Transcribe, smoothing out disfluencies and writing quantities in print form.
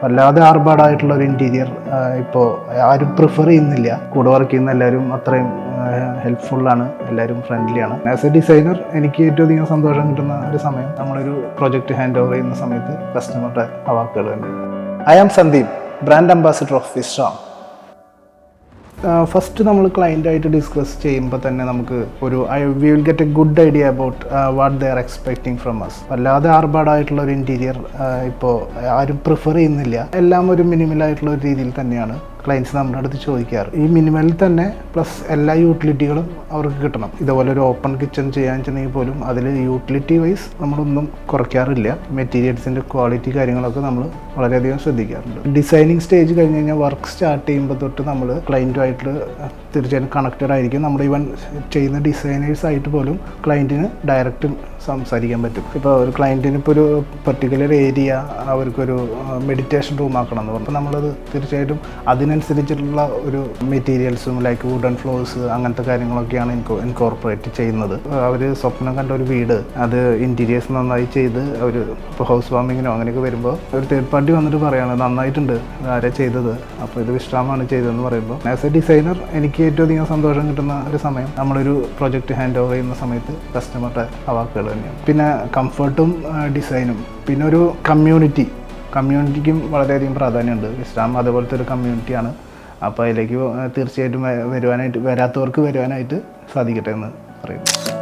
വല്ലാതെ ആർഭാടായിട്ടുള്ള ഒരു ഇൻറ്റീരിയർ ഇപ്പോൾ ആരും പ്രിഫർ ചെയ്യുന്നില്ല. കൂടെ വർക്ക് ചെയ്യുന്ന എല്ലാവരും അത്രയും ഹെൽപ്ഫുള്ളാണ്, എല്ലാവരും ഫ്രണ്ട്ലിയാണ്. ആസ് എ ഡിസൈനർ എനിക്ക് ഏറ്റവും അധികം സന്തോഷം കിട്ടുന്ന ഒരു സമയം നമ്മളൊരു പ്രൊജക്റ്റ് ഹാൻഡ് ഓവർ ചെയ്യുന്ന സമയത്ത് കസ്റ്റമറുടെ വാക്കുകൾ തന്നെയാണ്. I am Sandeep, brand ambassador of Vishram. First നമ്മൾ ക്ലയൻറ്റായിട്ട് ഡിസ്കസ് ചെയ്യുമ്പോൾ തന്നെ നമുക്ക് we will get a good idea about what they are expecting from us. വല്ലാതെ ആർഭാടായിട്ടുള്ള ഒരു ഇൻറ്റീരിയർ ഇപ്പോൾ ആരും പ്രിഫർ ചെയ്യുന്നില്ല. എല്ലാം ഒരു മിനിമലായിട്ടുള്ള ഒരു രീതിയിൽ തന്നെയാണ് ക്ലയൻസ് നമ്മുടെ അടുത്ത് ചോദിക്കാറ്. ഈ മിനിമലിൽ തന്നെ പ്ലസ് എല്ലാ യൂട്ടിലിറ്റികളും അവർക്ക് കിട്ടണം. ഇതുപോലെ ഒരു ഓപ്പൺ കിച്ചൺ ചെയ്യാൻ ചെന്നെങ്കിൽ പോലും അതിൽ യൂട്ടിലിറ്റി വൈസ് നമ്മളൊന്നും കുറയ്ക്കാറില്ല. മെറ്റീരിയൽസിൻ്റെ ക്വാളിറ്റി കാര്യങ്ങളൊക്കെ നമ്മൾ വളരെയധികം ശ്രദ്ധിക്കാറുണ്ട്. ഡിസൈനിങ് സ്റ്റേജ് കഴിഞ്ഞ് കഴിഞ്ഞാൽ വർക്ക് സ്റ്റാർട്ട് ചെയ്യുമ്പോൾ തൊട്ട് നമ്മൾ ക്ലയൻറ്റുമായിട്ട് തീർച്ചയായും കണക്റ്റഡ് ആയിരിക്കും. നമ്മൾ ഈവൻ ചെയ്യുന്ന ഡിസൈനേഴ്സായിട്ട് പോലും ക്ലയൻറ്റിന് ഡയറക്റ്റ് സംസാരിക്കാൻ പറ്റും. ഇപ്പോൾ ഒരു ക്ലയൻറ്റിന് ഇപ്പോൾ ഒരു പെർട്ടിക്കുലർ ഏരിയ അവർക്കൊരു മെഡിറ്റേഷൻ റൂം ആക്കണം എന്ന് പറഞ്ഞു, നമ്മളത് തീർച്ചയായിട്ടും അതിനനുസരിച്ചിട്ടുള്ള ഒരു മെറ്റീരിയൽസും ലൈക്ക് വുഡൻ ഫ്ലോർസ് അങ്ങനത്തെ കാര്യങ്ങളൊക്കെയാണ് ഇൻകോർപ്പറേറ്റ് ചെയ്യുന്നത്. അവർ സ്വപ്നം കണ്ട ഒരു വീട് അത് ഇൻറ്റീരിയേഴ്സ് നന്നായി ചെയ്ത് അവർ ഇപ്പോൾ ഹൗസ് വാമിങ്ങിനോ അങ്ങനെയൊക്കെ വരുമ്പോൾ ഒരു തേർഡ് പാർട്ടി വന്നിട്ട് പറയുകയാണ് നന്നായിട്ടുണ്ട്, ആരാ ചെയ്തത്, അപ്പോൾ ഇത് വിശ്രാമാണ് ചെയ്തതെന്ന് പറയുമ്പോൾ ആസ് എ ഡിസൈനർ എനിക്ക് ഏറ്റവും അധികം സന്തോഷം കിട്ടുന്ന ഒരു സമയം നമ്മളൊരു പ്രൊജക്റ്റ് ഹാൻഡ് ഓവർ ചെയ്യുന്ന സമയത്ത് കസ്റ്റമറുടെ വാക്കുകൾ തന്നെയാണ്. പിന്നെ കംഫർട്ടും ഡിസൈനും, പിന്നെ ഒരു കമ്മ്യൂണിറ്റിക്കും വളരെയധികം പ്രാധാന്യമുണ്ട്. വിശ്രാം അതുപോലത്തെ ഒരു കമ്മ്യൂണിറ്റിയാണ്. അപ്പോൾ അതിലേക്ക് തീർച്ചയായിട്ടും വരാത്തവർക്ക് വരുവാനായിട്ട് സാധിക്കട്ടെ എന്ന് പറയുന്നു.